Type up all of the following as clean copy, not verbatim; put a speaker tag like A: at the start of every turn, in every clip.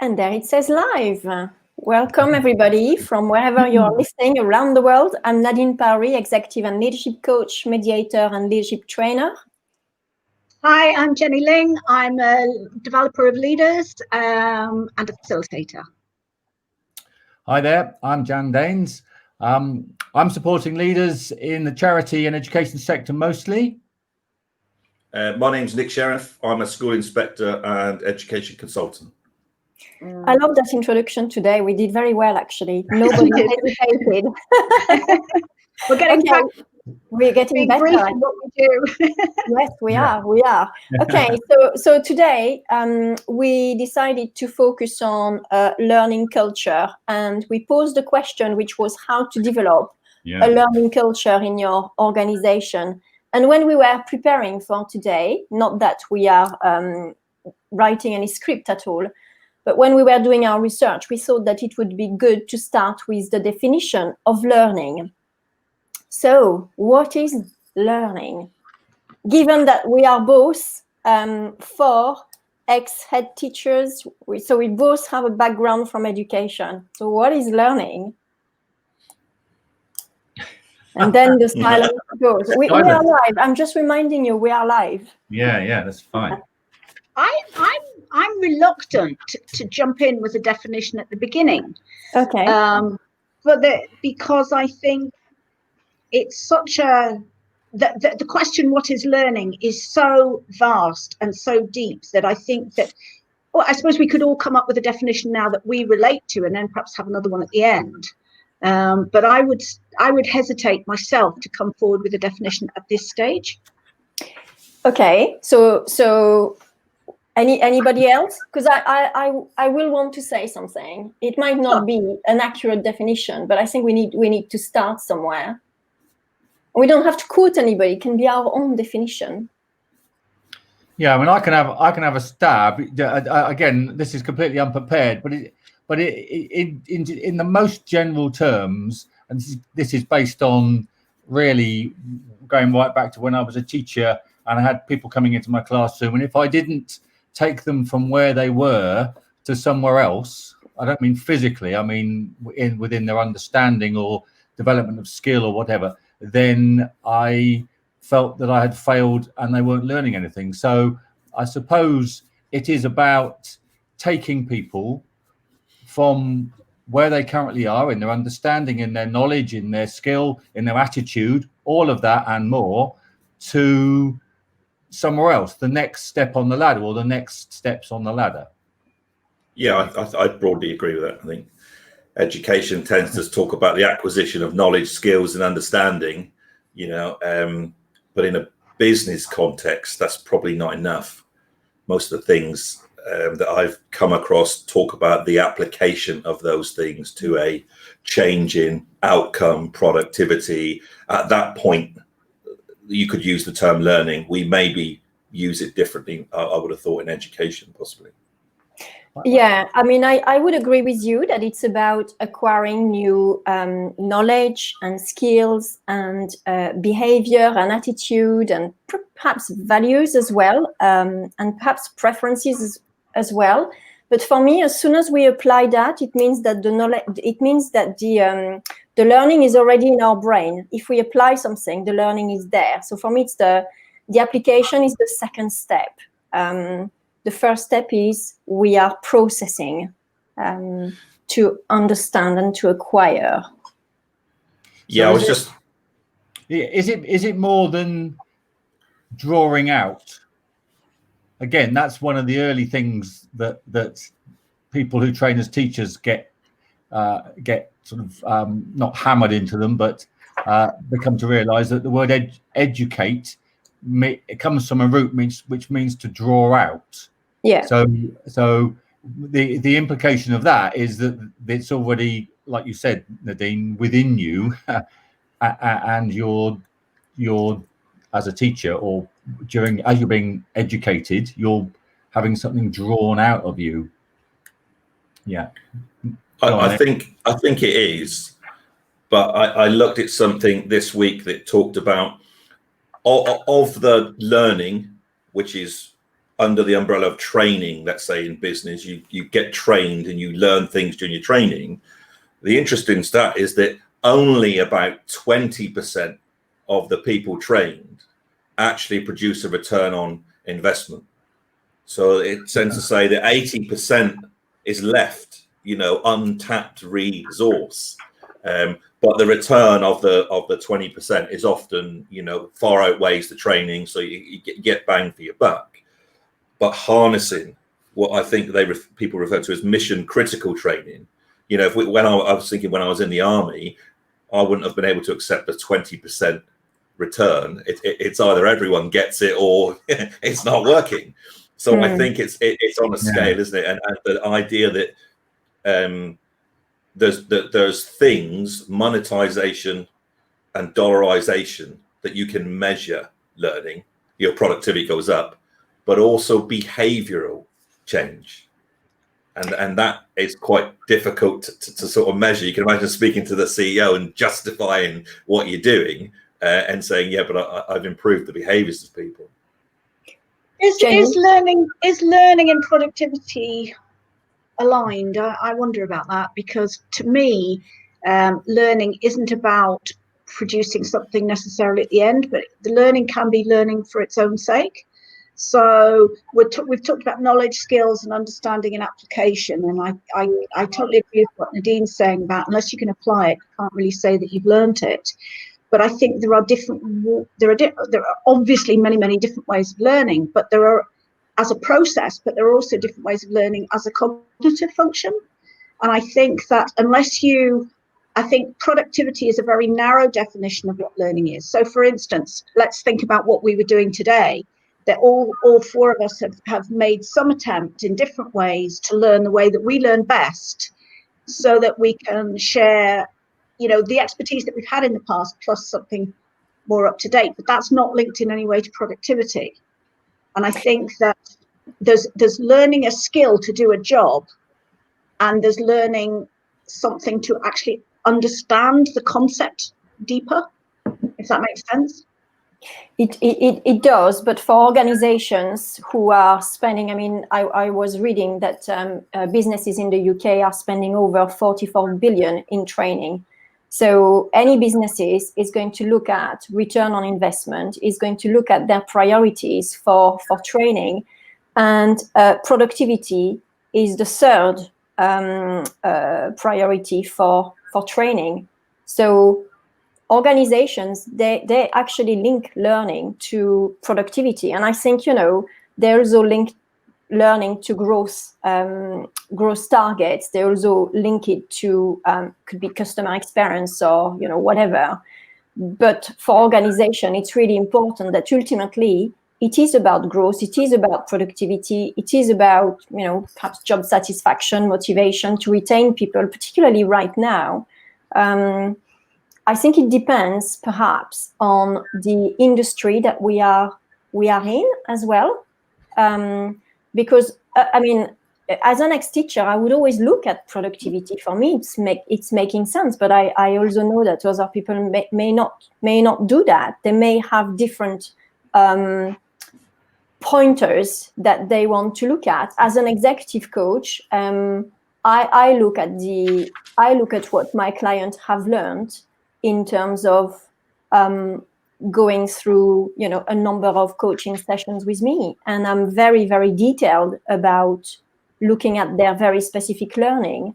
A: And there it says live. Welcome everybody from wherever you're listening around the world. I'm Nadine Paris, Executive and Leadership Coach, Mediator and Leadership Trainer.
B: Hi, I'm Jenny Ling. I'm a developer of leaders and a facilitator.
C: Hi there, I'm Jan Daines. I'm supporting leaders in the charity and education sector mostly.
D: My name's Nick Sheriff. I'm a school inspector and education consultant.
A: I love that introduction today. We did very well, actually. Nobody hesitated.
B: We're getting back.
A: We're getting better at
B: what we do.
A: Yes, we are. Okay, so today we decided to focus on learning culture, and we posed a question which was how to develop a learning culture in your organization. And when we were preparing for today, not that we are writing any script at all, but when we were doing our research, we thought that it would be good to start with the definition of learning. So, what is learning? Given that we are both 4 ex-head teachers, so we both have a background from education. So, what is learning? And then the silence goes. We are live. I'm just reminding you, we are live.
C: Yeah, that's fine.
B: I'm reluctant to jump in with a definition at the beginning.
A: Okay.
B: Because I think it's such the question, what is learning, is so vast and so deep that I think that, well, I suppose we could all come up with a definition now that we relate to, and then perhaps have another one at the end. But I would hesitate myself to come forward with a definition at this stage.
A: Okay, so anybody else? Because I will want to say something. It might not be an accurate definition, but I think we need to start somewhere. We don't have to quote anybody. It can be our own definition.
C: Yeah, I mean, I can have a stab. Again, this is completely unprepared, but in the most general terms, and this is based on really going right back to when I was a teacher and I had people coming into my classroom, and if I didn't take them from where they were to somewhere else, I don't mean physically, I mean within their understanding or development of skill or whatever, then I felt that I had failed and they weren't learning anything. So I suppose it is about taking people from where they currently are in their understanding, in their knowledge, in their skill, in their attitude, all of that and more, to somewhere else, the next step on the ladder or the next steps on the ladder.
D: Yeah, I broadly agree with that. I think education tends to talk about the acquisition of knowledge, skills and understanding, but in a business context, that's probably not enough. Most of the things that I've come across talk about the application of those things to a change in outcome, productivity. At that point, you could use the term learning. We maybe use it differently, I would have thought, in education, possibly.
A: Yeah, I mean, I would agree with you that it's about acquiring new knowledge and skills and behavior and attitude and perhaps values as well, and perhaps preferences as well. But for me, as soon as we apply that, it means that the knowledge, it means that the learning is already in our brain. If we apply something, the learning is there. So for me, it's the application is the second step. The first step is we are processing to understand and to acquire.
D: Yeah,
C: So
D: I was just.
C: Is it more than drawing out? Again, that's one of the early things that people who train as teachers get sort of not hammered into them, but become to realise that the word educate it comes from a root which means to draw out.
A: Yeah.
C: So the implication of that is that it's already, like you said, Nadine, within you, and you're as a teacher or as you're being educated, you're having something drawn out of you. Yeah.
D: I think it is, but I looked at something this week that talked about of the learning, which is under the umbrella of training, let's say in business, you get trained and you learn things during your training. The interesting stat is that only about 20% of the people trained actually produce a return on investment. So it tends to say that 80% is left, untapped resource. But the return of the 20% is often, far outweighs the training, so you get bang for your buck. But harnessing what I think people refer to as mission critical training. When I was thinking when I was in the army, I wouldn't have been able to accept a 20% return. It's either everyone gets it or it's not working. So I think it's on a scale, isn't it? And the idea that there's things, monetization and dollarization, that you can measure learning, your productivity goes up, but also behavioral change. And that is quite difficult to sort of measure. You can imagine speaking to the CEO and justifying what you're doing and saying, yeah, but I've improved the behaviors of people.
B: Is learning and productivity aligned? I wonder about that, because to me, learning isn't about producing something necessarily at the end, but the learning can be learning for its own sake. So we've talked about knowledge, skills, and understanding and application, and I totally agree with what Nadine's saying about unless you can apply it, you can't really say that you've learned it. But I think there are obviously many different ways of learning, but there are as a process, but there are also different ways of learning as a cognitive function. And I think that I think productivity is a very narrow definition of what learning is. So for instance, let's think about what we were doing today, that all four of us have made some attempt in different ways to learn the way that we learn best, so that we can share, the expertise that we've had in the past plus something more up to date. But that's not linked in any way to productivity. And I think that there's learning a skill to do a job, and there's learning something to actually understand the concept deeper, if that makes sense.
A: It does, but for organizations who are spending, I was reading that businesses in the UK are spending over 44 billion in training. So any businesses is going to look at return on investment, is going to look at their priorities for training, and productivity is the third priority for training. So organizations, they actually link learning to productivity, and I think they also link learning to growth targets. They also link it to could be customer experience or whatever. But for organization, it's really important that ultimately it is about growth, it is about productivity, it is about perhaps job satisfaction, motivation to retain people, particularly right now. I think it depends perhaps on the industry that we are in as well, because as an ex-teacher, I would always look at productivity. For me, it's making sense, but I also know that other people may not do that. They may have different pointers that they want to look at. As an executive coach, I look at what my clients have learned in terms of going through, a number of coaching sessions with me. And I'm very, very detailed about looking at their very specific learning.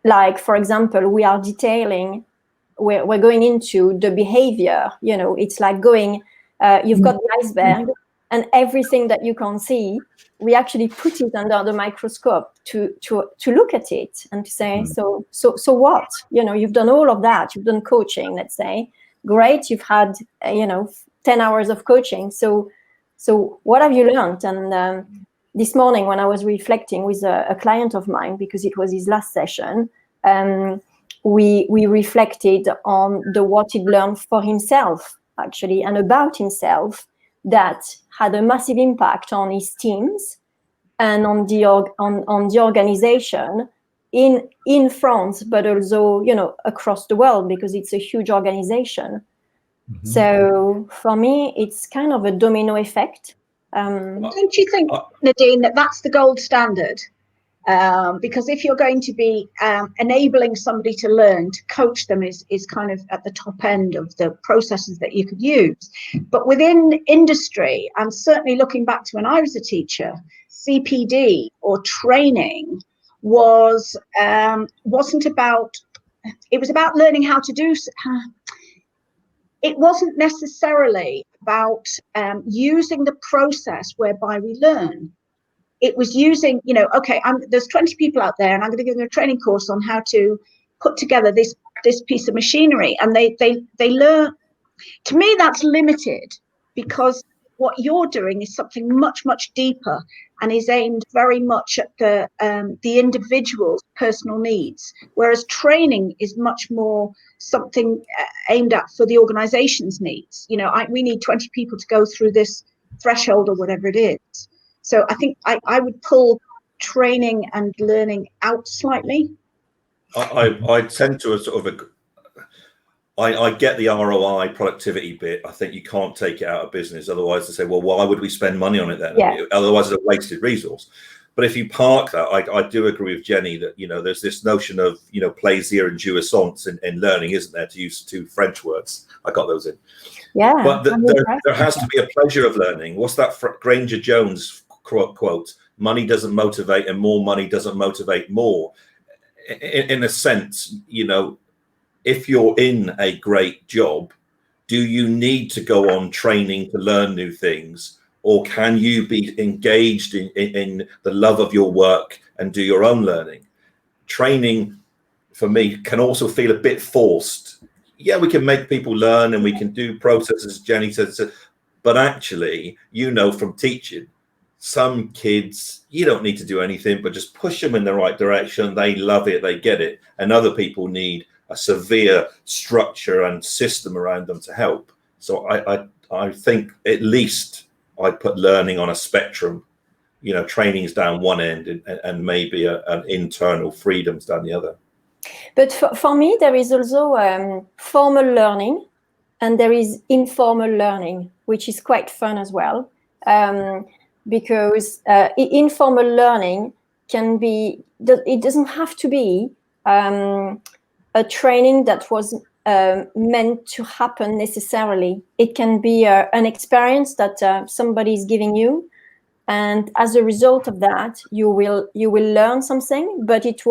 A: Like, for example, we are detailing, we're going into the behavior, it's like going, you've got the iceberg, and everything that you can see, we actually put it under the microscope to look at it and to say, so what? You've done all of that. You've done coaching, let's say. Great, you've had 10 hours of coaching. So what have you learned? And this morning, when I was reflecting with a client of mine, because it was his last session, we reflected on what he'd learned for himself, actually, and about himself, that had a massive impact on his teams and on the organization in France, but also across the world, because it's a huge organization. Mm-hmm. So for me, it's kind of a domino effect.
B: Don't you think, Nadine, that that's the gold standard? Because if you're going to be enabling somebody to learn, to coach them is kind of at the top end of the processes that you could use. But within industry, and certainly looking back to when I was a teacher, CPD or training wasn't about, it was about learning how to do. It wasn't necessarily about using the process whereby we learn. It was using, okay, there's 20 people out there and I'm going to give them a training course on how to put together this piece of machinery. And they learn. To me, that's limited, because what you're doing is something much, much deeper and is aimed very much at the individual's personal needs, whereas training is much more something aimed at for the organization's needs. We need 20 people to go through this threshold or whatever it is. So I think I would pull training and learning out slightly.
D: I tend to I get the ROI productivity bit. I think you can't take it out of business. Otherwise they say, well, why would we spend money on it then?
A: Yeah.
D: Otherwise it's a wasted resource. But if you park that, I do agree with Jenny that, there's this notion of, plaisir and jouissance in learning, isn't there, to use two French words. I got those in.
A: Yeah.
D: But there has to be a pleasure of learning. What's that Granger Jones quote? Money doesn't motivate, and more money doesn't motivate more. In a sense, if you're in a great job, do you need to go on training to learn new things, or can you be engaged in the love of your work and do your own learning? Training, for me, can also feel a bit forced. Yeah, we can make people learn and we can do processes, Jenny says, but actually, from teaching, some kids, you don't need to do anything, but just push them in the right direction. They love it, they get it. And other people need a severe structure and system around them to help. So I think at least I put learning on a spectrum. Training's down one end and maybe an internal freedom's down the other.
A: But for me, there is also formal learning, and there is informal learning, which is quite fun as well. Because informal learning can be, it doesn't have to be a training that was meant to happen necessarily. It can be an experience that somebody is giving you, and as a result of that, you will learn something. But it's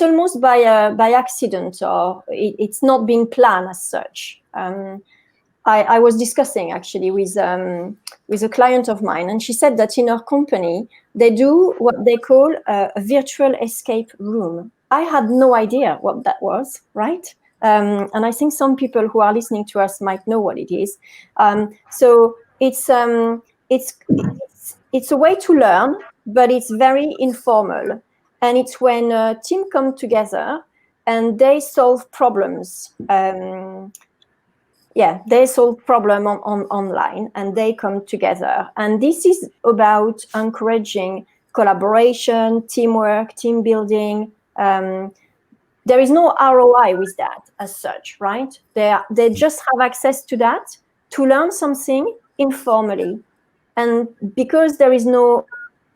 A: almost by accident, or it's not being planned as such. I was discussing actually with a client of mine, and she said that in her company they do what they call a virtual escape room. I had no idea what that was, right? And I think some people who are listening to us might know what it is. So it's a way to learn, but it's very informal, and it's when a team come together and they solve problems. They solve problem online, and they come together. And this is about encouraging collaboration, teamwork, team building. There is no ROI with that as such, right? They just have access to that to learn something informally. And because there is no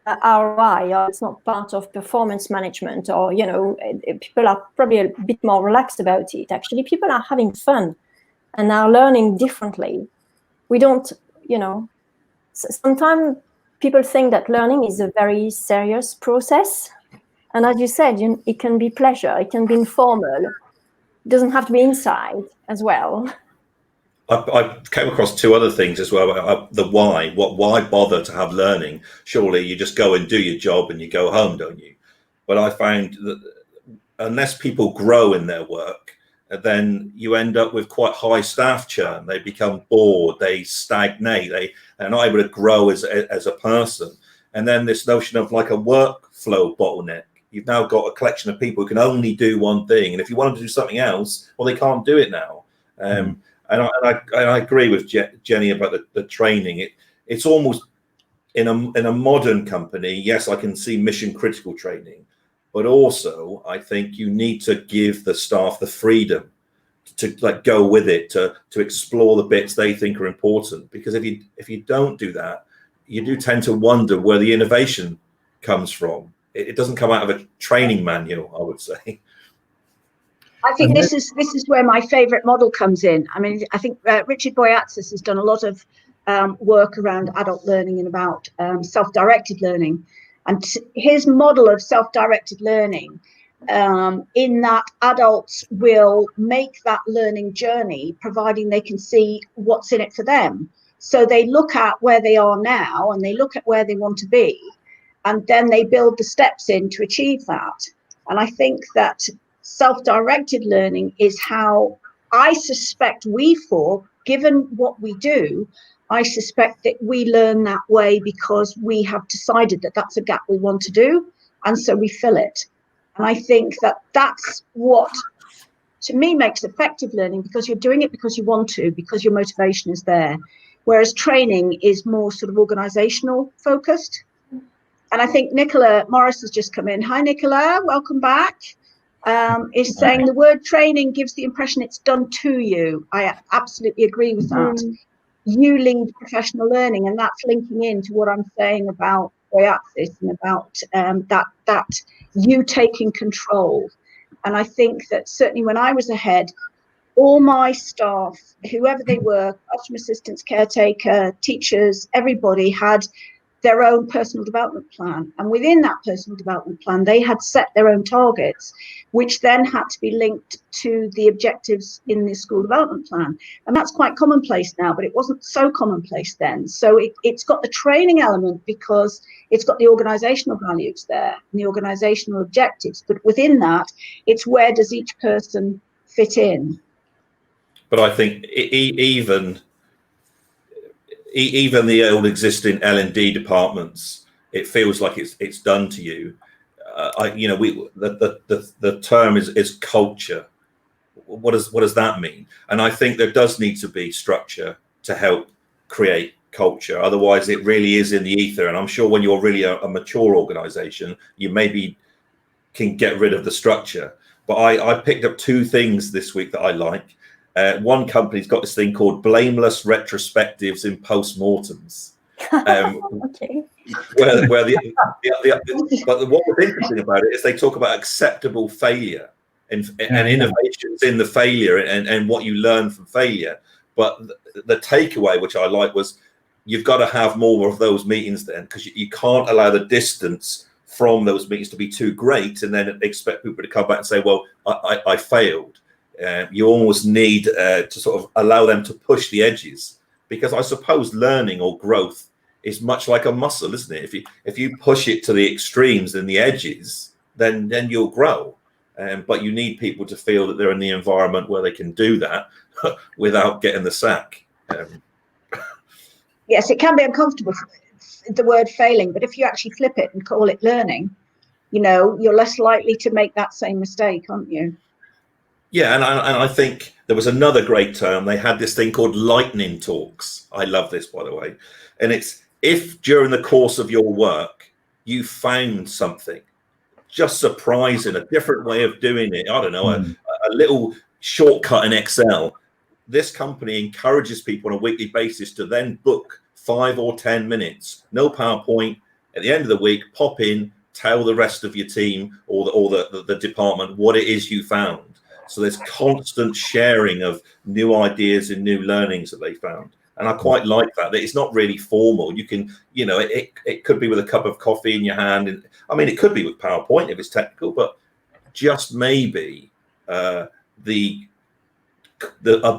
A: ROI, or it's not part of performance management, or, people are probably a bit more relaxed about it. Actually, people are having fun and are learning differently. We don't, sometimes people think that learning is a very serious process. And as you said, it can be pleasure, it can be informal. It doesn't have to be inside as well.
D: I came across two other things as well. The why. Why bother to have learning? Surely you just go and do your job and you go home, don't you? But I found that unless people grow in their work, then you end up with quite high staff churn. They become bored, they stagnate, and I would grow as a person. And then this notion of like a workflow bottleneck. You've now got a collection of people who can only do one thing, and if you want them to do something else, well, they can't do it now. And I agree with Jenny about the training. It's almost in a modern company. Yes, I can see mission critical training. But also, I think you need to give the staff the freedom to go with it, to explore the bits they think are important. Because if you don't do that, you do tend to wonder where the innovation comes from. It doesn't come out of a training manual, I would say.
B: I think this is where my favourite model comes in. I mean, I think Richard Boyatzis has done a lot of work around adult learning and about self-directed learning. And his model of self-directed learning, in that adults will make that learning journey, providing they can see what's in it for them. So they look at where they are now and they look at where they want to be, and then they build the steps in to achieve that. And I think that self-directed learning is how I suspect we fall, given what we do. I suspect that we learn that way because we have decided that that's a gap we want to do, and so we fill it. And I think that that's what, to me, makes effective learning, because you're doing it because you want to, because your motivation is there. Whereas training is more sort of organisational focused. And I think Nicola Morris has just come in. Hi, Nicola, welcome back. Is saying the word training gives the impression it's done to you. I absolutely agree with that. You lead professional learning, and that's linking into what I'm saying about Boyatzis and about that you taking control. And I think that certainly when I was ahead, all my staff, whoever they were, classroom assistants, caretaker, teachers, everybody had their own personal development plan. And within that personal development plan, they had set their own targets, which then had to be linked to the objectives in the school development plan. And that's quite commonplace now, but it wasn't so commonplace then. So it's got the training element because it's got the organisational values there and the organisational objectives. But within that, it's where does each person fit in?
D: But I think even the old existing L&D departments, it feels like it's done to you. The term is culture. What does that mean? And I think there does need to be structure to help create culture. Otherwise, it really is in the ether. And I'm sure when you're really a mature organisation, you maybe can get rid of the structure. But I picked up two things this week that I like. One company's got this thing called blameless retrospectives in postmortems.
A: Okay.
D: But what was interesting about it is they talk about acceptable failure and innovations in the failure and what you learn from failure. But the takeaway, which I like, was you've got to have more of those meetings then, because you can't allow the distance from those meetings to be too great and then expect people to come back and say, well, I failed. You almost need to sort of allow them to push the edges, because I suppose learning or growth is much like a muscle, isn't it? If you push it to the extremes and the edges, then you'll grow. But you need people to feel that they're in the environment where they can do that without getting the sack.
B: Yes, it can be uncomfortable, the word failing, but if you actually flip it and call it learning, you're less likely to make that same mistake, aren't you?
D: Yeah, and I think there was another great term. They had this thing called lightning talks. I love this, by the way. And it's if during the course of your work, you found something just surprising, a different way of doing it. I don't know, a little shortcut in Excel. This company encourages people on a weekly basis to then book 5 or 10 minutes, no PowerPoint. At the end of the week, pop in, tell the rest of your team or the department what it is you found. So there's constant sharing of new ideas and new learnings that they found. And I quite like that it's not really formal. You can, it could be with a cup of coffee in your hand. And I mean, it could be with PowerPoint if it's technical, but just maybe a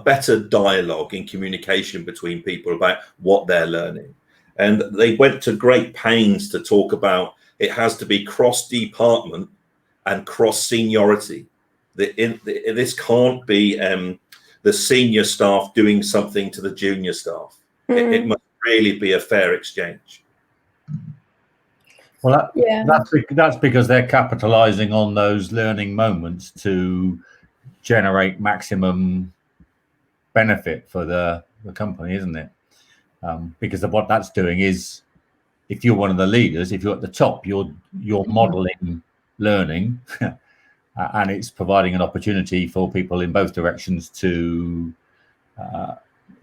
D: better dialogue and communication between people about what they're learning. And they went to great pains to talk about it has to be cross-department and cross-seniority. This can't be the senior staff doing something to the junior staff. It must really be a fair exchange.
C: Well, that's because they're capitalizing on those learning moments to generate maximum benefit for the company, isn't it? Because of what that's doing is, if you're one of the leaders, if you're at the top, you're modeling learning. And it's providing an opportunity for people in both directions to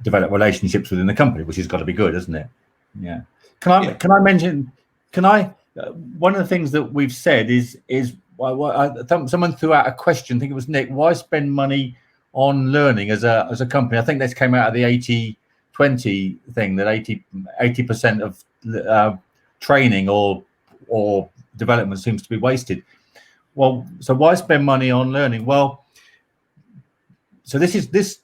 C: develop relationships within the company, which has got to be good, isn't it? Yeah. Can I mention? One of the things that we've said is someone threw out a question. I think it was Nick. Why spend money on learning as a company? I think this came out of the 80-20 thing, that 80% of training or development seems to be wasted. Well, so why spend money on learning? Well, so this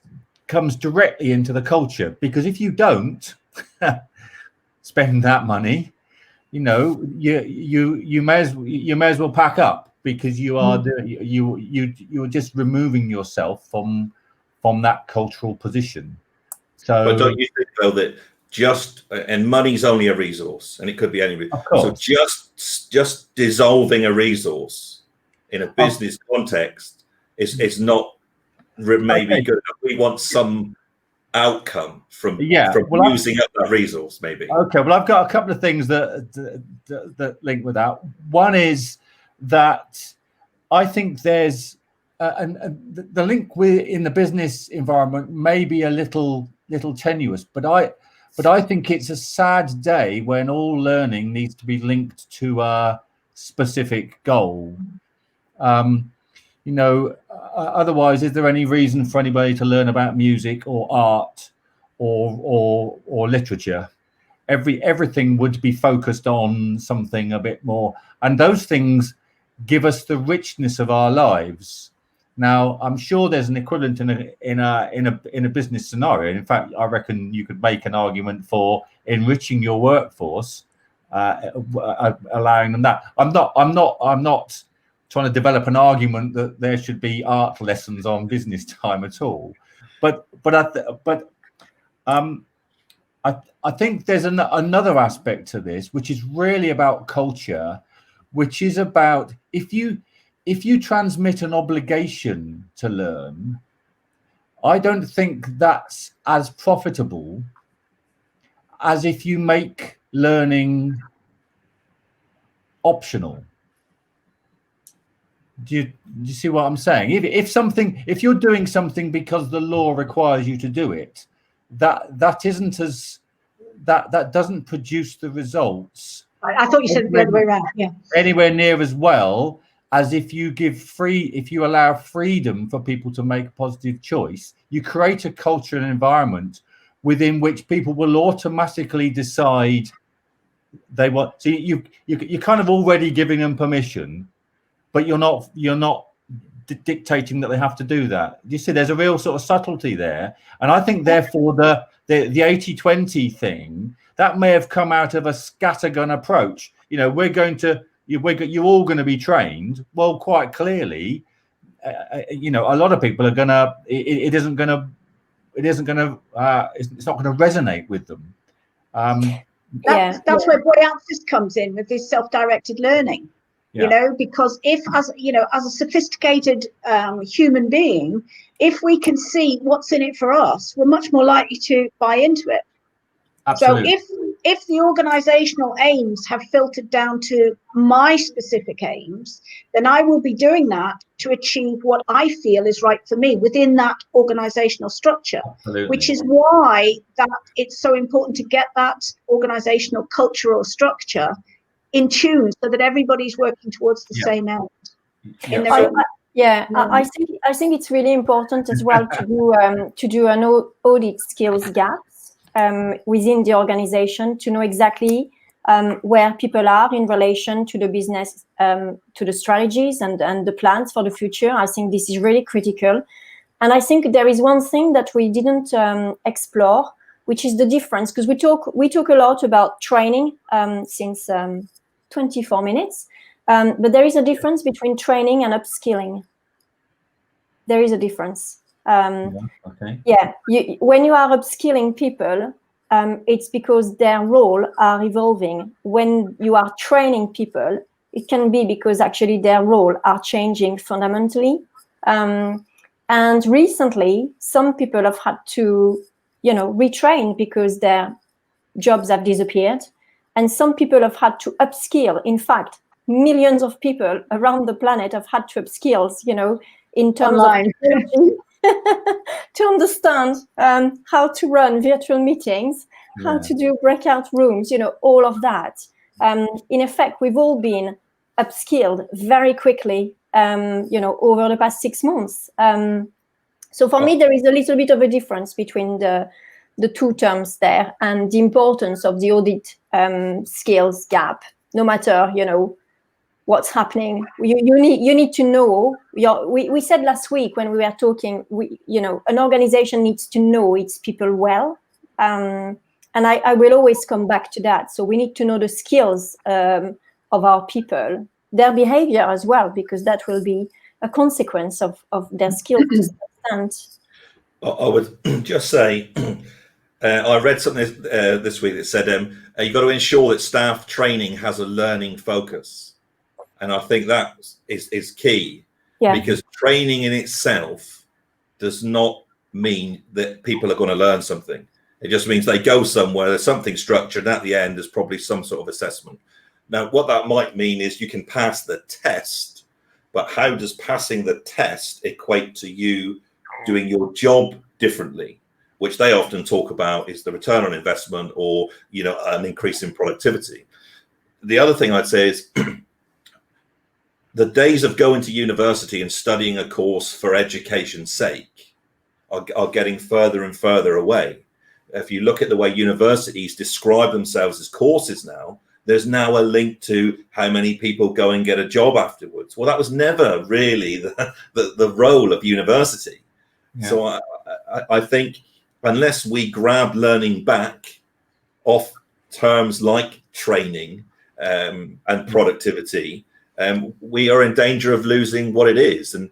C: comes directly into the culture, because if you don't spend that money, you may as well pack up, because you're just removing yourself from that cultural position. So,
D: but don't you think though that and money's only a resource, and it could be any resource. So just dissolving a resource in a business context is not maybe good enough. We want some outcome from using up that resource, maybe.
C: Okay, well, I've got a couple of things that link with that. One is that I think there's the link in the business environment may be a little tenuous, but I think it's a sad day when all learning needs to be linked to a specific goal. Otherwise, is there any reason for anybody to learn about music or art or literature? Everything would be focused on something a bit more, and those things give us the richness of our lives. Now, I'm sure there's an equivalent in a business scenario. In fact, I reckon you could make an argument for enriching your workforce, allowing them that. I'm not trying to develop an argument that there should be art lessons on business time at all, but I think there's another aspect to this, which is really about culture, which is about if you transmit an obligation to learn, I don't think that's as profitable as if you make learning optional. Do you see what I'm saying? If you're doing something because the law requires you to do it, that doesn't produce the results.
B: I thought you said the other way around. Yeah.
C: Anywhere near as well as if you allow freedom for people to make a positive choice. You create a culture and environment within which people will automatically decide they want. So you're kind of already giving them permission, but you're not dictating that they have to do that. You see, there's a real sort of subtlety there, and I think therefore the 80-20 thing that may have come out of a scattergun approach. You're all going to be trained. Well, quite clearly, a lot of people are gonna. It's not going to resonate with them.
B: That's where Boyatzis comes in with this self-directed learning. Because if as a sophisticated human being, if we can see what's in it for us, we're much more likely to buy into it.
C: Absolutely.
B: So if the organizational aims have filtered down to my specific aims, then I will be doing that to achieve what I feel is right for me within that organizational structure.
C: Absolutely.
B: Which is why that it's so important to get that organizational cultural structure in tune so that everybody's working towards the same end.
A: I think it's really important as well to do an audit skills gaps within the organization, to know exactly where people are in relation to the business, to the strategies and the plans for the future. I think this is really critical. And I think there is one thing that we didn't explore, which is the difference, because we talk a lot about training since 24 minutes, but there is a difference between training and upskilling. There is a difference. When you are upskilling people, it's because their role are evolving. When you are training people, it can be because actually their role are changing fundamentally. And recently, some people have had to, retrain because their jobs have disappeared. And some people have had to upskill. In fact, millions of people around the planet have had to upskill, in terms
B: online
A: of to understand how to run virtual meetings, how to do breakout rooms, all of that. In effect, we've all been upskilled very quickly, over the past 6 months. So for me, there is a little bit of a difference between the two terms there, and the importance of the audit skills gap. No matter, what's happening, you need to know. We said last week when we were talking, an organization needs to know its people well, and I will always come back to that. So we need to know the skills of our people, their behavior as well, because that will be a consequence of their skills to understand.
D: I would just say, I read something this week that said you've got to ensure that staff training has a learning focus. And I think that is key, because training in itself does not mean that people are going to learn something. It just means they go somewhere, there's something structured, and at the end there's probably some sort of assessment. Now, what that might mean is you can pass the test, but how does passing the test equate to you doing your job differently? Which they often talk about is the return on investment, or an increase in productivity. The other thing I'd say is the days of going to university and studying a course for education's sake are getting further and further away. If you look at the way universities describe themselves as courses now, there's now a link to how many people go and get a job afterwards. Well, that was never really the role of university. Yeah. So I think unless we grab learning back off terms like training and productivity, we are in danger of losing what it is. And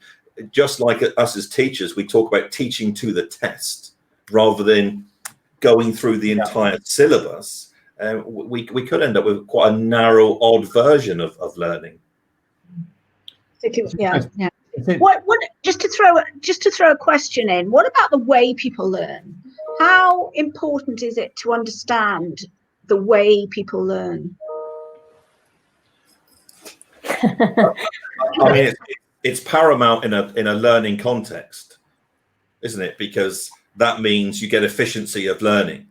D: just like us as teachers, we talk about teaching to the test rather than going through the entire syllabus. We could end up with quite a narrow, odd version of learning.
B: Yeah. What? Just to throw a question in. What about the way people learn? How important is it to understand the way people learn?
D: I mean, it's paramount in a learning context, isn't it? Because that means you get efficiency of learning.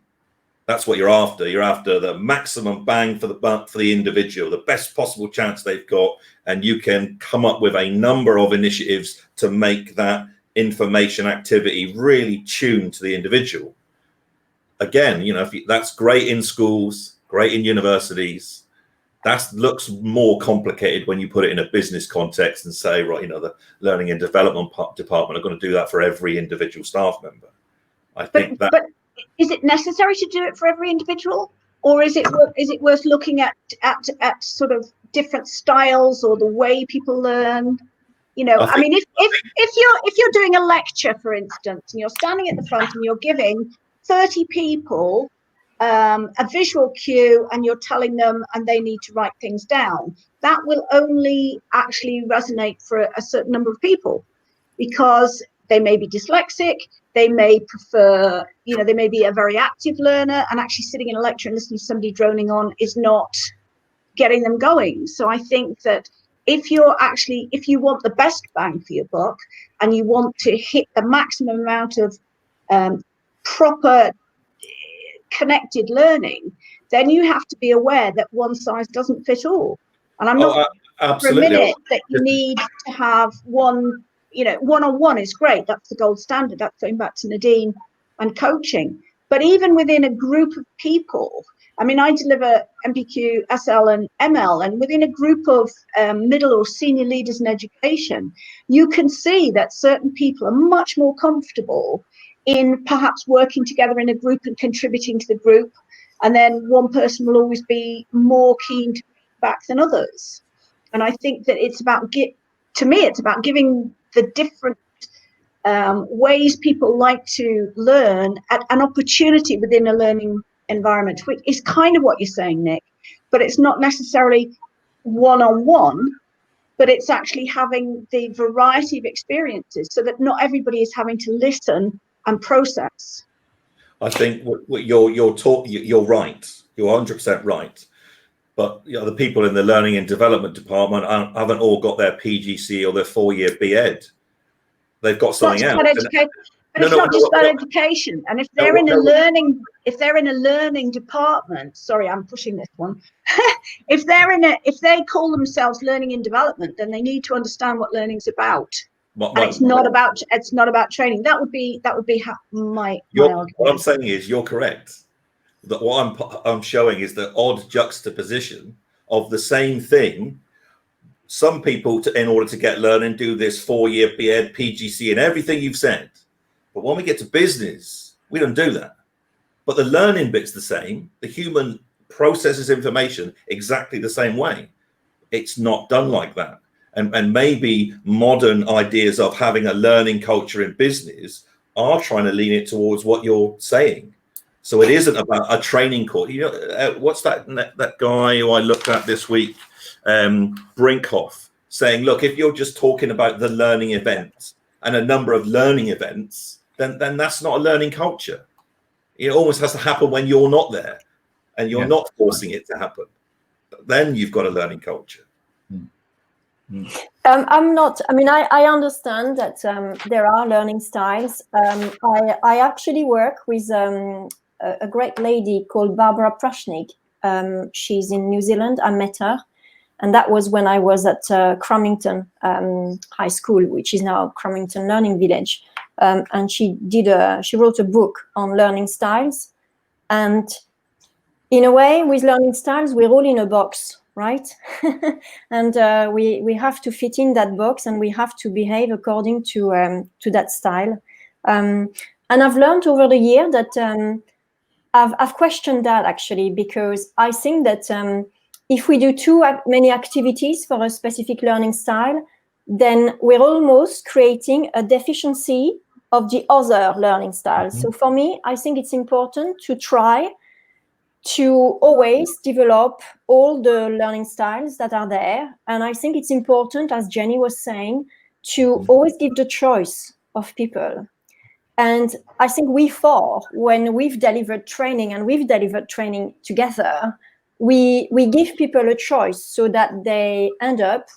D: That's what you're after. You're after the maximum bang for the buck for the individual, the best possible chance they've got, and you can come up with a number of initiatives to make that information activity really tuned to the individual. Again, that's great in schools, great in universities. That looks more complicated when you put it in a business context and say, right, the learning and development department are going to do that for every individual staff member. But
B: is it necessary to do it for every individual, or is it worth looking at sort of different styles or the way people learn? I mean, if you're doing a lecture, for instance, and you're standing at the front and you're giving 30 people a visual cue, and you're telling them and they need to write things down, that will only actually resonate for a certain number of people, because they may be dyslexic, they may prefer, they may be a very active learner, and actually sitting in a lecture and listening to somebody droning on is not getting them going. So I think that if you want the best bang for your buck, and you want to hit the maximum amount of proper connected learning, then you have to be aware that one size doesn't fit all. And I'm not for a minute that you need to have one, one-on-one is great. That's the gold standard. That's going back to Nadine and coaching. But even within a group of people, I mean, I deliver MPQ, SL and ML, and within a group of middle or senior leaders in education, you can see that certain people are much more comfortable in perhaps working together in a group and contributing to the group. And then one person will always be more keen to back than others. And I think that it's about giving the different ways people like to learn an opportunity within a learning environment, which is kind of what you're saying, Nick, but it's not necessarily one-on-one, but it's actually having the variety of experiences so that not everybody is having to listen and process.
D: I think you're right. You're 100% right. But the people in the learning and development department haven't all got their PGC or their 4-year BEd. They've got something else.
B: But it's not just about education. And if they're in a learning if they're in a learning department, sorry, I'm pushing this one. if they call themselves learning and development, then they need to understand what learning's about. And it's not about training. That would be my argument.
D: What I'm saying is you're correct. That what I'm showing is the odd juxtaposition of the same thing. Some people, in order to get learning, do this 4-year BEd, PGC, and everything you've said. But when we get to business, we don't do that. But the learning bit's the same. The human processes information exactly the same way. It's not done like that. And maybe modern ideas of having a learning culture in business are trying to lean it towards what you're saying. So it isn't about a training course. You know, what's that guy who I looked at this week, Brinkhoff, saying, look, if you're just talking about the learning events and a number of learning events, then that's not a learning culture. It almost has to happen when you're not there and you're not forcing it to happen. Then you've got a learning culture.
A: I understand that there are learning styles. I actually work with a great lady called Barbara Prashnik. She's in New Zealand. I met her, and that was when I was at Cramington High School, which is now Cramington Learning Village. And she wrote a book on learning styles. And in a way, with learning styles, we're all in a box, right? And we have to fit in that box, and we have to behave according to that style. And I've learned over the year that I've questioned that, actually, because I think that if we do too many activities for a specific learning style, then we're almost creating a deficiency of the other learning styles. So for me, I think it's important to try to always develop all the learning styles that are there. And I think it's important, as Jenny was saying, to always give the choice of people. And I think when we've delivered training, and we've delivered training together, we give people a choice so that they end up,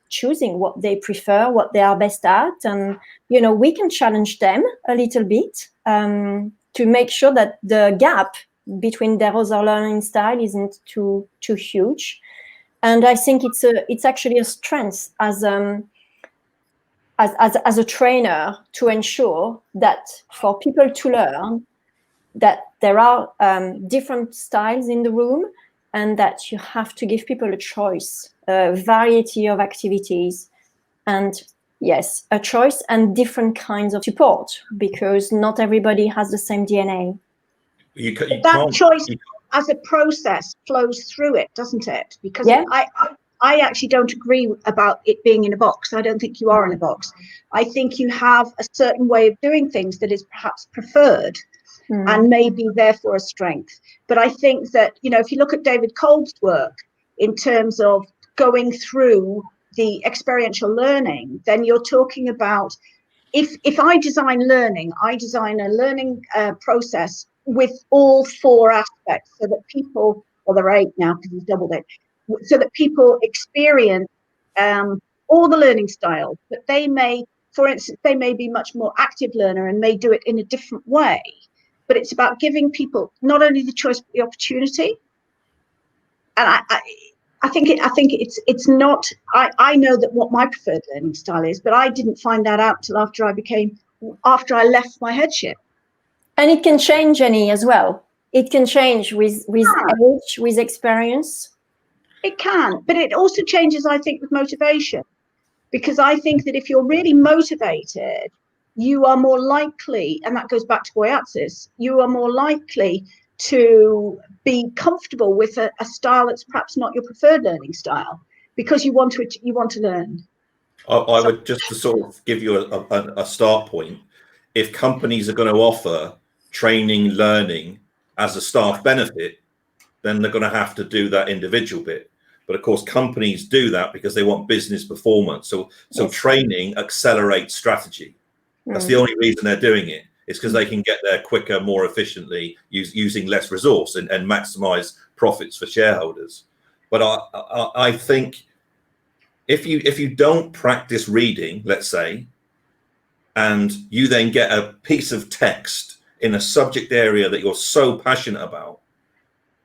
A: choosing what they prefer, what they are best at. And, we can challenge them a little bit to make sure that the gap between their other learning style isn't too huge. And I think it's actually a strength as a trainer to ensure that for people to learn, that there are different styles in the room, and that you have to give people a choice, a variety of activities, and yes, a choice and different kinds of support, because not everybody has the same DNA.
B: That choice as a process flows through it, doesn't it? Because I actually don't agree about it being in a box. I don't think you are in a box. I think you have a certain way of doing things that is perhaps preferred and maybe therefore a strength. But I think that, if you look at David Kolb's work in terms of going through the experiential learning, then you're talking about, if I design learning, I design a learning process with all 4 aspects, so that people, well, there are 8 now because he's doubled it, so that people experience all the learning styles. But they may, for instance, they may be much more active learner and may do it in a different way. But it's about giving people not only the choice, but the opportunity. And I think it's not. I know that what my preferred learning style is, but I didn't find that out till after I left my headship.
A: And it can change, Jenny, as well. It can change with age, with experience.
B: It can, but it also changes, I think, with motivation. Because I think that if you're really motivated, you are more likely, and that goes back to Boyatzis, you are more likely to be comfortable with a style that's perhaps not your preferred learning style, because you want to learn.
D: I would just to sort of give you a start point. If companies are going to offer training, learning as a staff benefit, then they're going to have to do that individual bit. But of course, companies do that because they want business performance. So training accelerates strategy. That's the only reason they're doing it. It's because they can get there quicker, more efficiently, using less resource and maximize profits for shareholders. But I think if you don't practice reading, let's say, and you then get a piece of text in a subject area that you're so passionate about,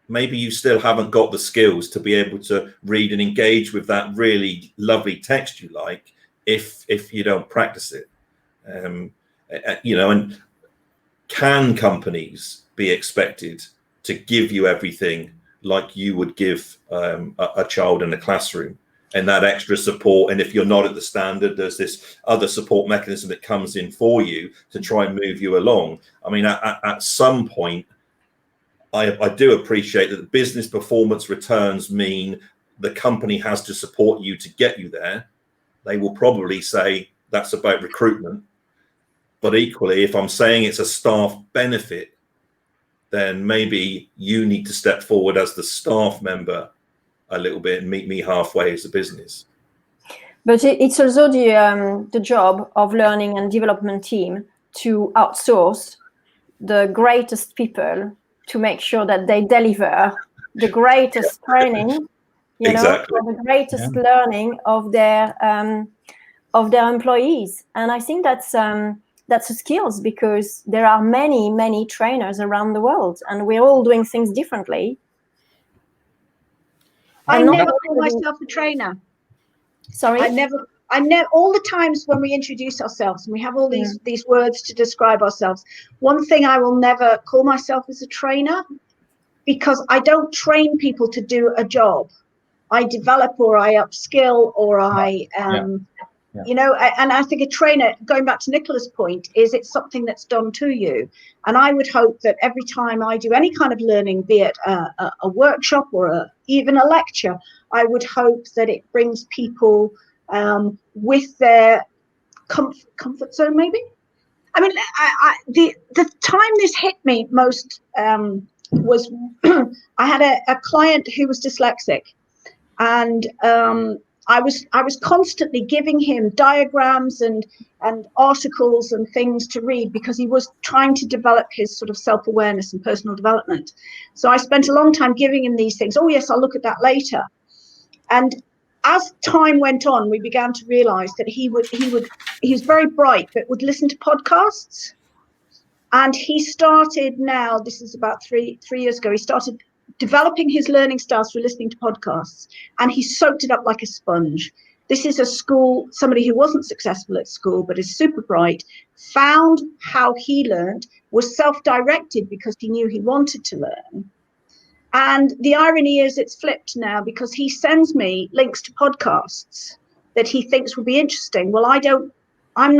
D: maybe you still haven't got the skills to be able to read and engage with that really lovely text you like if you don't practice it. You know, and can companies be expected to give you everything like you would give a child in a classroom, and that extra support? And if you're not at the standard, there's this other support mechanism that comes in for you to try and move you along. I mean, at some point, I do appreciate that the business performance returns mean the company has to support you to get you there. They will probably say that's about recruitment. But equally, if I'm saying it's a staff benefit, then maybe you need to step forward as the staff member a little bit and meet me halfway as a business.
A: But it's also the job of learning and development team to outsource the greatest people to make sure that they deliver the greatest training, you
D: Exactly.
A: know, the greatest learning of their employees. And I think that's a skills, because there are many trainers around the world, and we're all doing things differently.
B: I never call myself a trainer.
A: Sorry?
B: I never, all the times when we introduce ourselves and we have all these words to describe ourselves, one thing I will never call myself is a trainer, because I don't train people to do a job. I develop, or I upskill, or I, you know, and I think a trainer, going back to Nicola's point, is it's something that's done to you. And I would hope that every time I do any kind of learning, be it a workshop or even a lecture, I would hope that it brings people with their comfort zone, maybe. I mean, the time this hit me most was I had a client who was dyslexic, and I was constantly giving him diagrams and articles and things to read, because he was trying to develop his sort of self-awareness and personal development. So I spent a long time giving him these things. Oh yes, I'll look at that later. And as time went on, we began to realize that he was very bright, but would listen to podcasts. And he started, now this is about three years ago, he started developing his learning styles through listening to podcasts, and he soaked it up like a sponge. This is somebody who wasn't successful at school but is super bright, found how he learned, was self-directed because he knew he wanted to learn. And the irony is it's flipped now, because he sends me links to podcasts that he thinks would be interesting. Well, I'm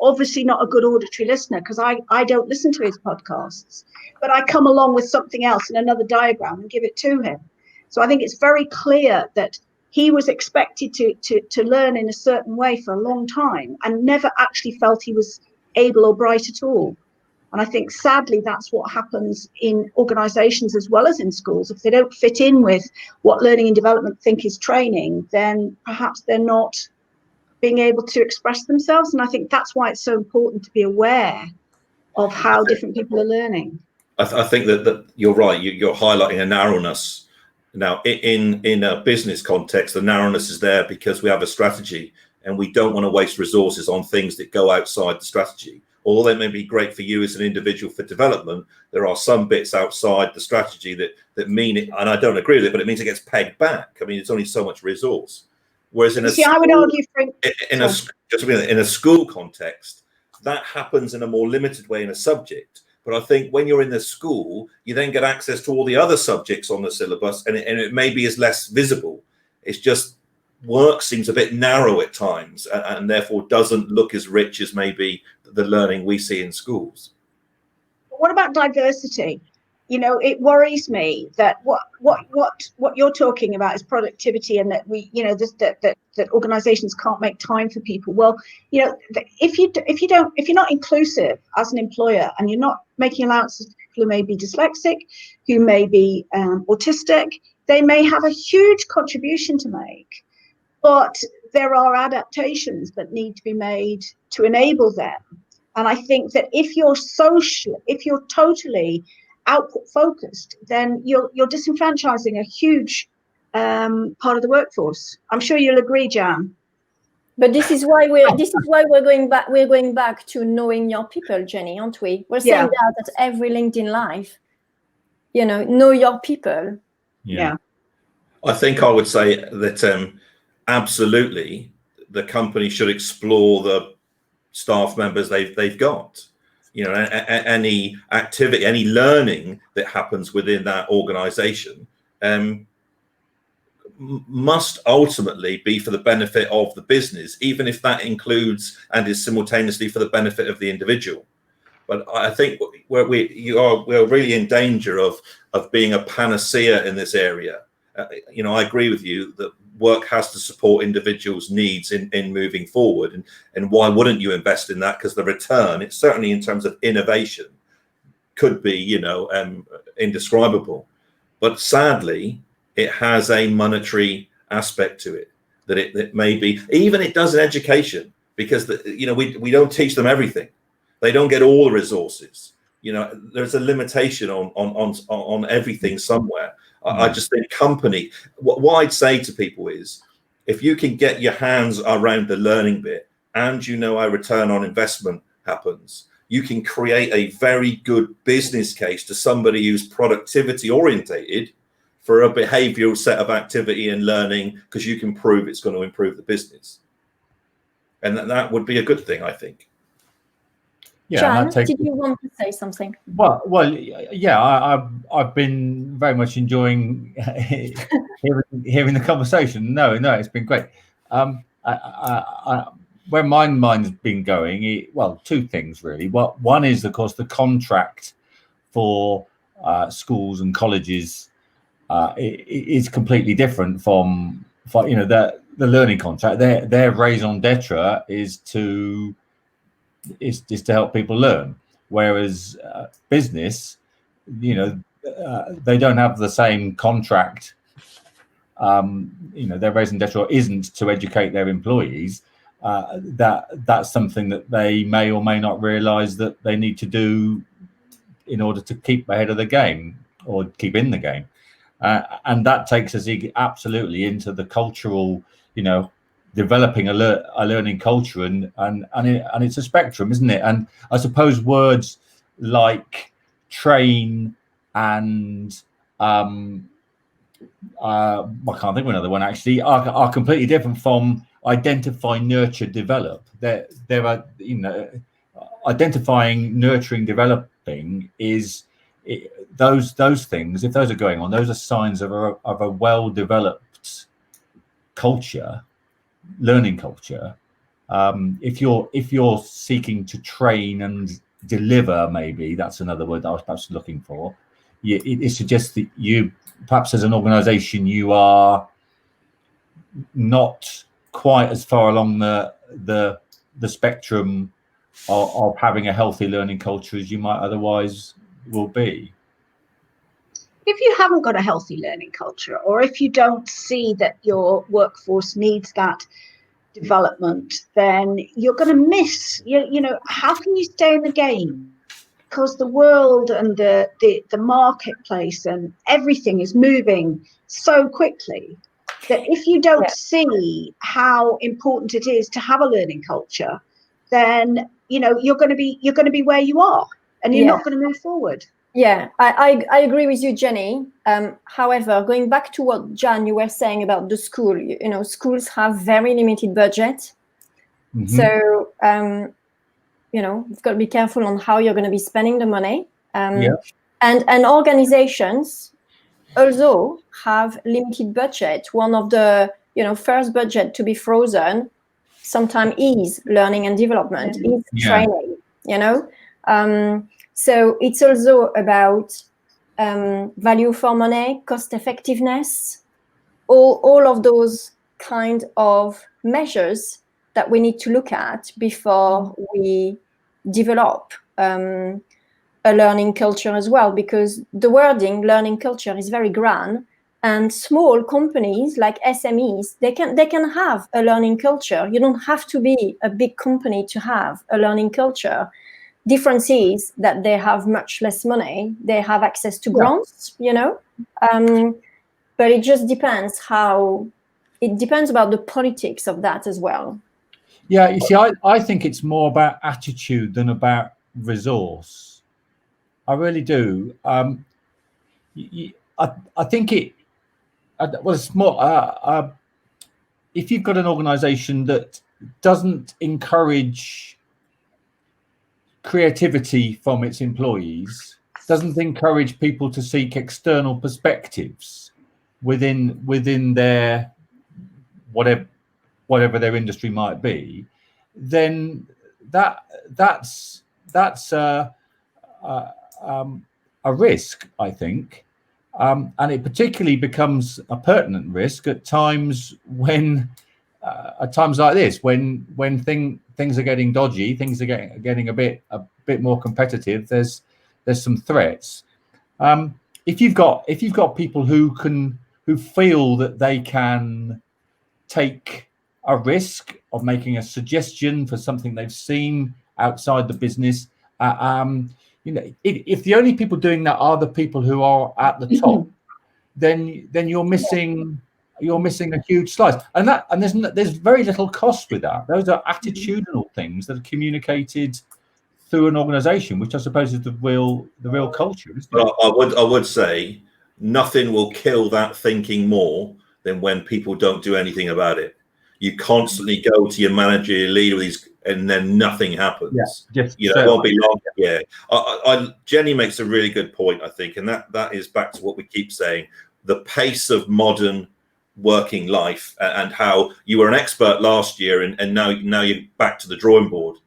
B: obviously not a good auditory listener, because I don't listen to his podcasts, but I come along with something else in another diagram and give it to him. So I think it's very clear that he was expected to learn in a certain way for a long time and never actually felt he was able or bright at all. And I think sadly that's what happens in organisations as well as in schools. If they don't fit in with what learning and development think is training, then perhaps they're not being able to express themselves. And I think that's why it's so important to be aware of how different people are learning.
D: I think that you're right. You're highlighting a narrowness. Now, in a business context, the narrowness is there because we have a strategy, and we don't want to waste resources on things that go outside the strategy. Although they may be great for you as an individual for development, there are some bits outside the strategy that mean it, and I don't agree with it, but it means it gets pegged back. I mean, it's only so much resource. Whereas
B: I would argue
D: in a school context, that happens in a more limited way in a subject. But I think when you're in the school, you then get access to all the other subjects on the syllabus, and it maybe is less visible. It's just work seems a bit narrow at times, and therefore doesn't look as rich as maybe the learning we see in schools.
B: What about diversity? You know, it worries me that what you're talking about is productivity, and that that organizations can't make time for people. Well, you know, if you're not inclusive as an employer, and you're not making allowances for people who may be dyslexic, who may be autistic, they may have a huge contribution to make, but there are adaptations that need to be made to enable them. And I think that if you're totally output focused, then you're disenfranchising a huge part of the workforce. I'm sure you'll agree, Jan.
A: But this is why we're going back. We're going back to knowing your people, Jenny, aren't we? We're saying that at every LinkedIn Live. Know your people.
B: Yeah.
D: I think I would say that absolutely the company should explore the staff members they've got. Any activity, any learning that happens within that organization must ultimately be for the benefit of the business, even if that includes and is simultaneously for the benefit of the individual. But I think we're really in danger of being a panacea in this area. I agree with you that work has to support individuals' needs in moving forward, and why wouldn't you invest in that? Because the return, it's certainly in terms of innovation, could be indescribable. But sadly, it has a monetary aspect to it that it may be. Even it does in education, because we don't teach them everything. They don't get all the resources. There's a limitation on everything somewhere. I just think what I'd say to people is, if you can get your hands around the learning bit and a return on investment happens, you can create a very good business case to somebody who's productivity orientated for a behavioral set of activity and learning, because you can prove it's going to improve the business. And that would be a good thing, I think.
A: Yeah, Jan, did you want to say something?
C: Well, yeah, I've been very much enjoying hearing the conversation. No, it's been great. Where my mind's been going, two things really. One is, of course, the contract for schools and colleges is completely different from the learning contract. Their raison d'etre is to help people learn, whereas business, they don't have the same contract. Their raison d'etre isn't to educate their employees. That's something that they may or may not realize that they need to do in order to keep ahead of the game or keep in the game. And that takes us absolutely into the cultural, developing a learning culture, and it's a spectrum, isn't it? And I suppose words like train and I can't think of another one actually, are completely different from identify, nurture, develop. There are, identifying, nurturing, developing is those things. If those are going on, those are signs of a well-developed culture, learning culture. If you're seeking to train and deliver, maybe that's another word that I was perhaps looking for. It suggests that you, perhaps as an organization, you are not quite as far along the spectrum of having a healthy learning culture as you might otherwise will be.
B: If you haven't got a healthy learning culture, or if you don't see that your workforce needs that development, then you're going to miss, how can you stay in the game? Because the world and the marketplace and everything is moving so quickly that if you don't see how important it is to have a learning culture, then you're going to be where you are, and you're not going to move forward.
A: Yeah, I agree with you, Jenny. However, going back to what, Jan, you were saying about the school, schools have very limited budget. Mm-hmm. So, you've got to be careful on how you're going to be spending the money. And organizations also have limited budget. One of the, first budget to be frozen sometimes is learning and development, is training, So it's also about value for money, cost effectiveness, all of those kind of measures that we need to look at before we develop a learning culture as well, because the wording learning culture is very grand, and small companies like SMEs, they can have a learning culture. You don't have to be a big company to have a learning culture. Difference is that they have much less money. They have access to grants, but it just depends it depends about the politics of that as well.
C: Yeah, you see, I think it's more about attitude than about resource. I really do. I think it. Well, it's more. If you've got an organisation that doesn't encourage creativity from its employees, doesn't encourage people to seek external perspectives within their whatever their industry might be, then that's a risk, I think, and it particularly becomes a pertinent risk at times at times like this, when things are getting dodgy, things are getting a bit more competitive. There's some threats. If you've got people who feel that they can take a risk of making a suggestion for something they've seen outside the business, if the only people doing that are the people who are at the top, then you're missing a huge slice, and there's very little cost with that. Those are attitudinal things that are communicated through an organization, which I suppose is the real culture, isn't it?
D: I would say nothing will kill that thinking more than when people don't do anything about it. You constantly go to your manager, your leader, and then nothing happens.
C: Yeah,
D: it won't be long. Yeah, Jenny makes a really good point, I think, and that is back to what we keep saying: the pace of modern working life, and how you were an expert last year, and now you're back to the drawing board.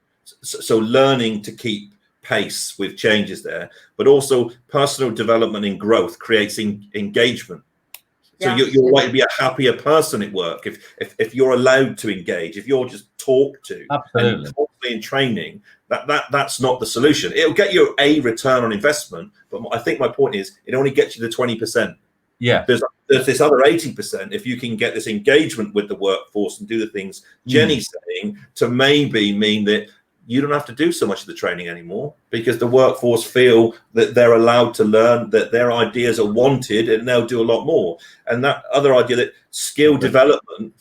D: So learning to keep pace with changes there, but also personal development and growth creates engagement. So you're likely to be a happier person at work if you're allowed to engage. If you're just talked to,
C: absolutely,
D: and constantly in training, that's not the solution. It'll get you a return on investment, but I think my point is it only gets you the 20%.
C: Yeah,
D: there's this other 80%. If you can get this engagement with the workforce and do the things Jenny's saying, to maybe mean that you don't have to do so much of the training anymore, because the workforce feel that they're allowed to learn, that their ideas are wanted, and they'll do a lot more. And that other idea that skill development,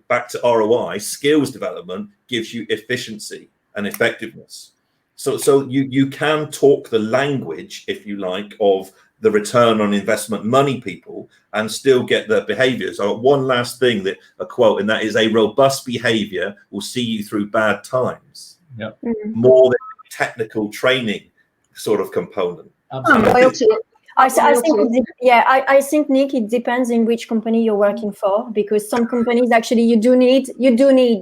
D: back to ROI, skills development gives you efficiency and effectiveness. So you can talk the language, if you like, of the return on investment money people, and still get the behaviors. One last thing, that a quote, and that is: a robust behavior will see you through bad times.
C: Yep.
D: More than technical training sort of component.
B: Loyalty.
A: I think, Nick, it depends in which company you're working for, because some companies actually you do need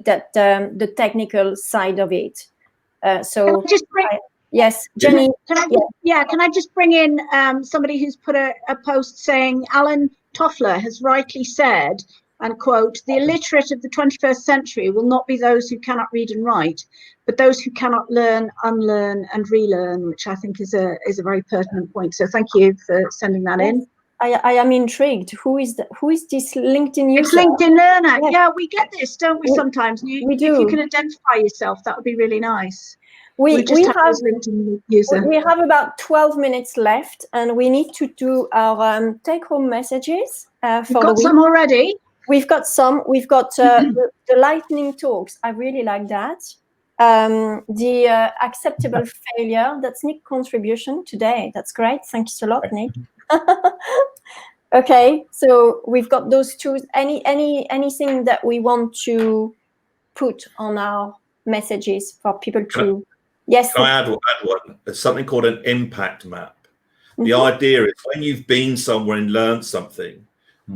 A: that the technical side of it. Yes, Jenny.
B: Can I just bring in somebody who's put a post saying Alan Toffler has rightly said, and quote, "The illiterate of the 21st century will not be those who cannot read and write, but those who cannot learn, unlearn, and relearn," which I think is a very pertinent point. So thank you for sending that in.
A: I am intrigued. Who is this LinkedIn user?
B: It's LinkedIn Learner. Yeah, we get this, don't we? Sometimes
A: we do.
B: If you can identify yourself, that would be really nice.
A: We have
B: LinkedIn user.
A: We have about 12 minutes left, and we need to do our take-home messages for the week.
B: Got some already.
A: We've got some. We've got the lightning talks. I really like that. The acceptable failure. That's Nick's contribution today. That's great. Thanks a lot, Nick. Okay, so we've got those two. Anything that we want to put on our messages for people to? Yes.
D: Can I add one? There's something called an impact map. The idea is, when you've been somewhere and learned something,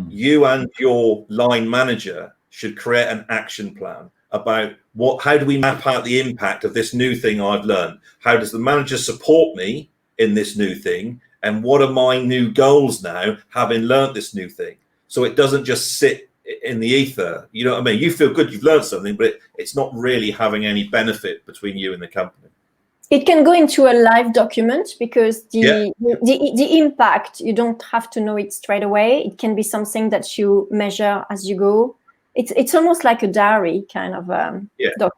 D: you and your line manager should create an action plan about how do we map out the impact of this new thing I've learned? How does the manager support me in this new thing? And what are my new goals now, having learned this new thing? So it doesn't just sit in the ether. You know what I mean? You feel good, you've learned something, but it's not really having any benefit between you and the company.
A: It can go into a live document, because the impact, you don't have to know it straight away. It can be something that you measure as you go. It's almost like a diary kind of document.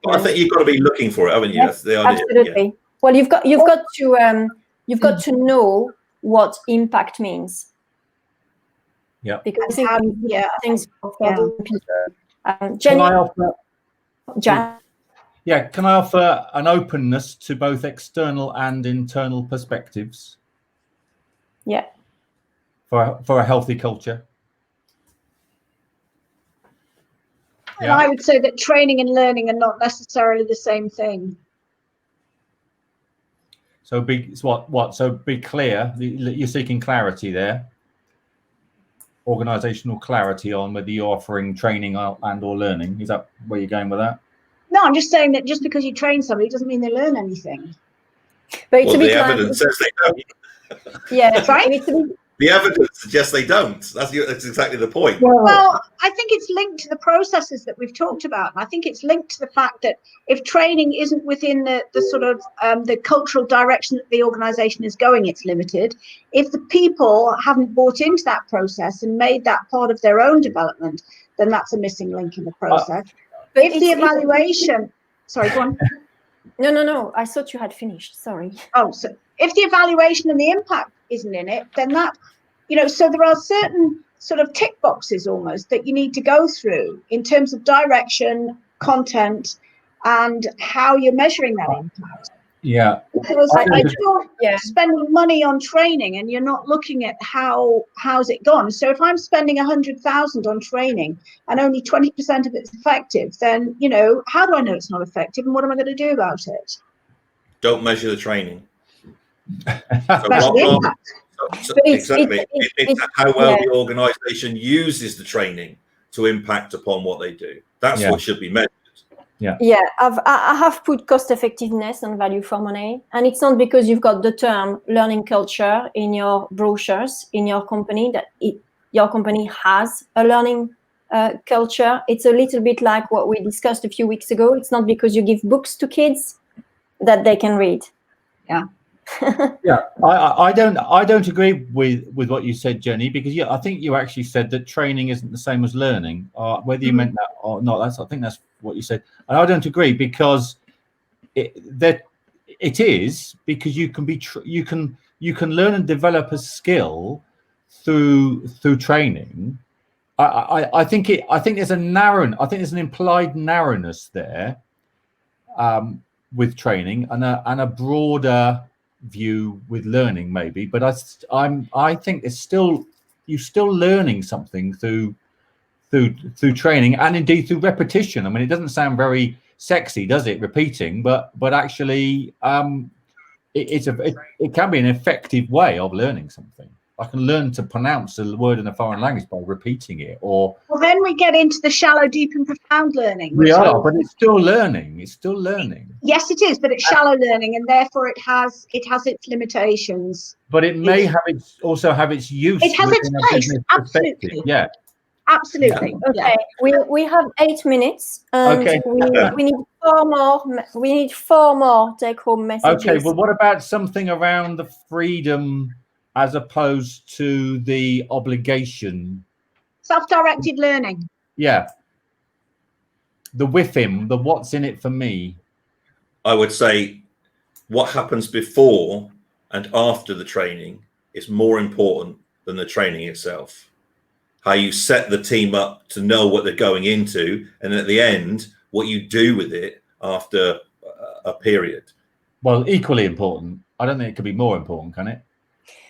D: I think you've got to be looking for it, haven't you? That's the idea.
A: Absolutely. Yeah. Well, you've got to know what impact means.
C: Yeah.
A: Because things for Jenny.
C: Yeah, can I offer an openness to both external and internal perspectives?
A: Yeah.
C: For a healthy culture.
B: And I would say that training and learning are not necessarily the same thing.
C: So So be clear. You're seeking clarity there. Organisational clarity on whether you're offering training and or learning. Is that where you're going with that?
B: No, I'm just saying that just because you train somebody doesn't mean they learn anything.
A: But it's
D: Well,
A: a bit
D: the
A: like,
D: evidence says they don't.
A: yeah,
B: Sorry?
A: it's a bit,
D: The evidence suggests they don't. That's exactly the point.
B: Well, I think it's linked to the processes that we've talked about. And I think it's linked to the fact that if training isn't within the sort of the cultural direction that the organisation is going, it's limited. If the people haven't bought into that process and made that part of their own development, then that's a missing link in the process.
A: but
B: If the evaluation, sorry, go on.
A: No, I thought you had finished. Sorry.
B: Oh, so if the evaluation and the impact isn't in it, then that, so there are certain sort of tick boxes almost that you need to go through in terms of direction, content, and how you're measuring that impact.
C: Yeah.
B: Because if you're spending money on training and you're not looking at how's it gone. So if I'm spending 100,000 on training and only 20% of it's effective, then, how do I know it's not effective and what am I going to do about it?
D: Don't measure the training.
B: Exactly.
D: It's how well the organisation uses the training to impact upon what they do. That's what should be measured.
A: Yeah, I have put cost effectiveness and value for money, and it's not because you've got the term learning culture in your brochures in your company that your company has a learning culture. It's a little bit like what we discussed a few weeks ago. It's not because you give books to kids that they can read.
B: Yeah.
C: Yeah, I don't agree with what you said, Jenny, because I think you actually said that training isn't the same as learning. Whether you meant that or not, I think that's what you said, and I don't agree because it is, because you can learn and develop a skill through training. I think there's an implied narrowness there with training and a broader view with learning maybe, but I think you're still learning something through training and indeed through repetition. I mean, it doesn't sound very sexy, does it, repeating, but actually it can be an effective way of learning something. I can learn to pronounce a word in a foreign language by repeating it. Or
B: well, then we get into the shallow, deep, and profound learning.
C: But it's still learning. It's still learning.
B: Yes, it is, but it's shallow learning, and therefore it has its limitations.
C: But it may also have its use.
B: It has its place. Absolutely.
C: Yeah.
B: Absolutely.
A: Okay. We have 8 minutes, and we need 4 more. We need 4 more take-home messages.
C: Okay. Well, what about something around the freedom as opposed to the obligation?
B: Self-directed learning.
C: Yeah. The within, the what's in it for me.
D: I would say what happens before and after the training is more important than the training itself. How you set the team up to know what they're going into, and at the end, what you do with it after a period.
C: Well, equally important. I don't think it could be more important, can it?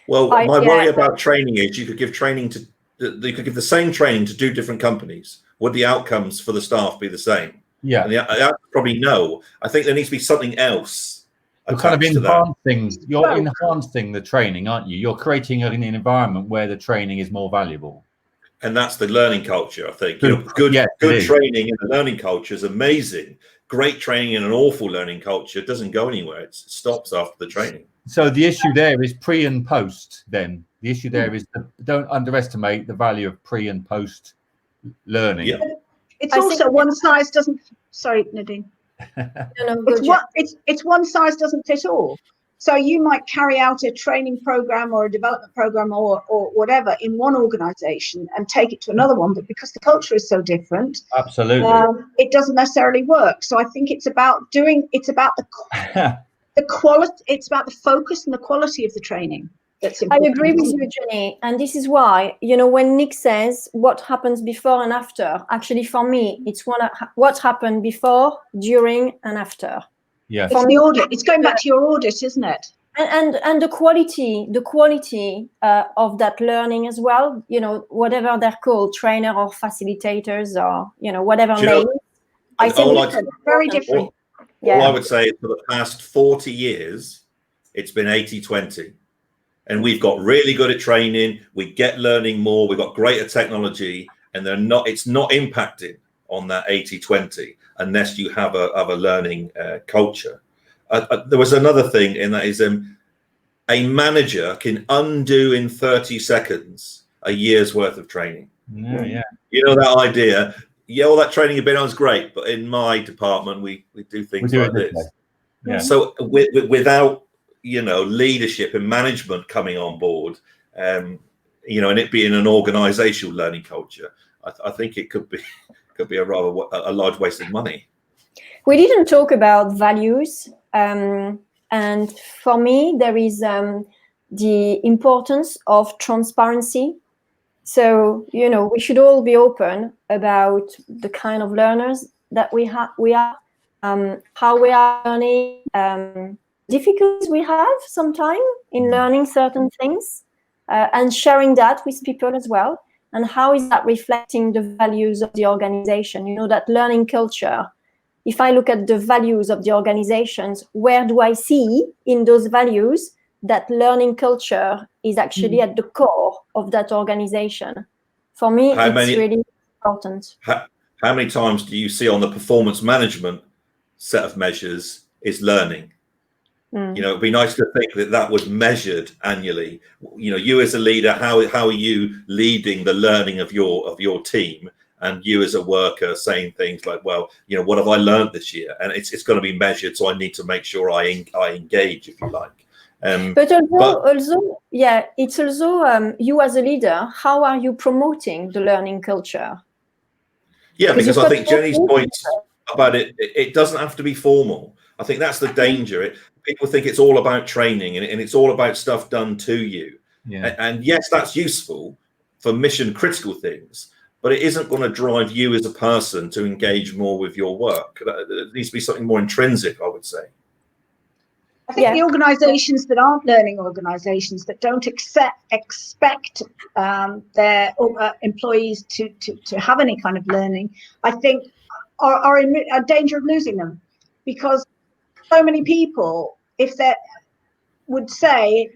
D: Well, my worry about training is you could give the same training to 2 different companies. Would the outcomes for the staff be the same?
C: Yeah.
D: And the answer probably no. I think there needs to be something else.
C: You're kind of enhancing the training, aren't you? You're creating an environment where the training is more valuable. And
D: that's the learning culture, I think. Good training in the learning culture is amazing. Great training in an awful learning culture doesn't go anywhere. It stops after the training.
C: So the issue there is pre and post. Then the issue there is don't underestimate the value of pre and post learning.
D: Yeah.
B: It's also one size doesn't. Sorry, Nadine. It's one size doesn't fit all. So you might carry out a training program or a development program or whatever in one organization and take it to another one, but because the culture is so different,
C: absolutely,
B: it doesn't necessarily work. So I think it's about the quality, it's about the focus and the quality of the training. that's
A: I
B: important.
A: agree with you, Jenny. And this is why, when Nick says what happens before and after, actually for me, it's what happened before, during, and after.
C: Yes.
B: It's the audit. It's going back to your audit, isn't it?
A: And the quality of that learning as well, whatever they're called, trainer or facilitators or, whatever name. I think it's
B: very different.
D: All I would say is for the past 40 years, it's been 80-20. And we've got really good at training. We get learning more. We've got greater technology, and it's not impacted on that 80-20 unless you have a learning culture. There was another thing, and that is a manager can undo in 30 seconds a year's worth of training.
C: Yeah.
D: That idea. Yeah, all that training you've been on is great, but in my department, we do things like this.
C: Yeah.
D: So without leadership and management coming on board, and it being an organisational learning culture, I think it could be a large waste of money.
A: We didn't talk about values, and for me, there is the importance of transparency. So, we should all be open about the kind of learners that we are, how we are learning, difficulties we have sometimes in learning certain things, and sharing that with people as well. And how is that reflecting the values of the organization? That learning culture. If I look at the values of the organizations, where do I see in those values that learning culture is actually at the core of that organization? For me, it's really important.
D: How many times do you see on the performance management set of measures is learning? It'd be nice to think that was measured annually. You as a leader, how are you leading the learning of your team? And you as a worker saying things like, well, what have I learned this year? And it's going to be measured, so I need to make sure I engage, if you like.
A: But also, it's also you as a leader, how are you promoting the learning culture?
D: Yeah, because I think Jenny's point about it doesn't have to be formal. I think that's the danger. People think it's all about training and it's all about stuff done to you.
C: Yeah.
D: And yes, that's useful for mission critical things, but it isn't going to drive you as a person to engage more with your work. There needs to be something more intrinsic, I would say.
B: I think the organisations that aren't learning organisations, that don't expect their employees to have any kind of learning, I think are in a danger of losing them, because so many people, if they would say,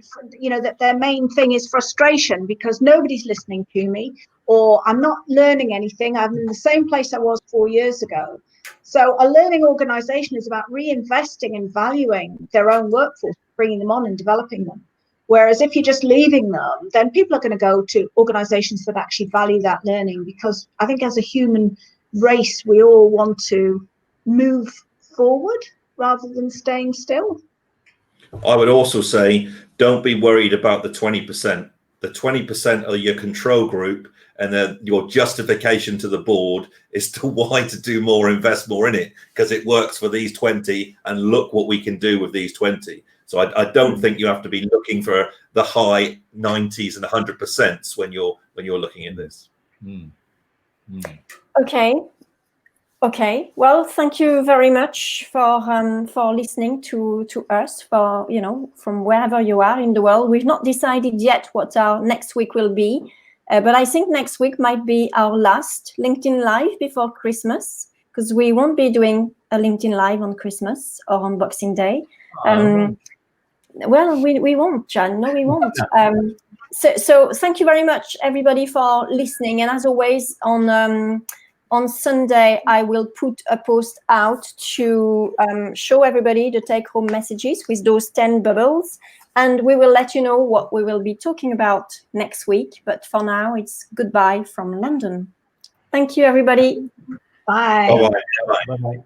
B: that their main thing is frustration because nobody's listening to me, or I'm not learning anything, I'm in the same place I was 4 years ago. So a learning organisation is about reinvesting and valuing their own workforce, bringing them on and developing them. Whereas if you're just leaving them, then people are going to go to organisations that actually value that learning, because I think as a human race, we all want to move forward rather than staying still.
D: I would also say, don't be worried about the 20%. The 20% are your control group, and then your justification to the board is to why to do more, invest more in it, because it works for these 20, and look what we can do with these 20. So I don't think you have to be looking for the high 90s and 100% when you're looking at this.
A: Okay. Well, thank you very much for listening to us, for from wherever you are in the world. We've not decided yet what our next week will be, but I think next week might be our last LinkedIn Live before Christmas, because we won't be doing a LinkedIn Live on Christmas or on Boxing Day. Well, we won't, Jan. No, we won't. So thank you very much, everybody, for listening. And as always, on Sunday, I will put a post out to show everybody the take-home messages with those 10 bubbles. And we will let you know what we will be talking about next week. But for now, it's goodbye from London. Thank you, everybody.
B: Bye.
D: Bye-bye. Bye-bye.
C: Bye-bye.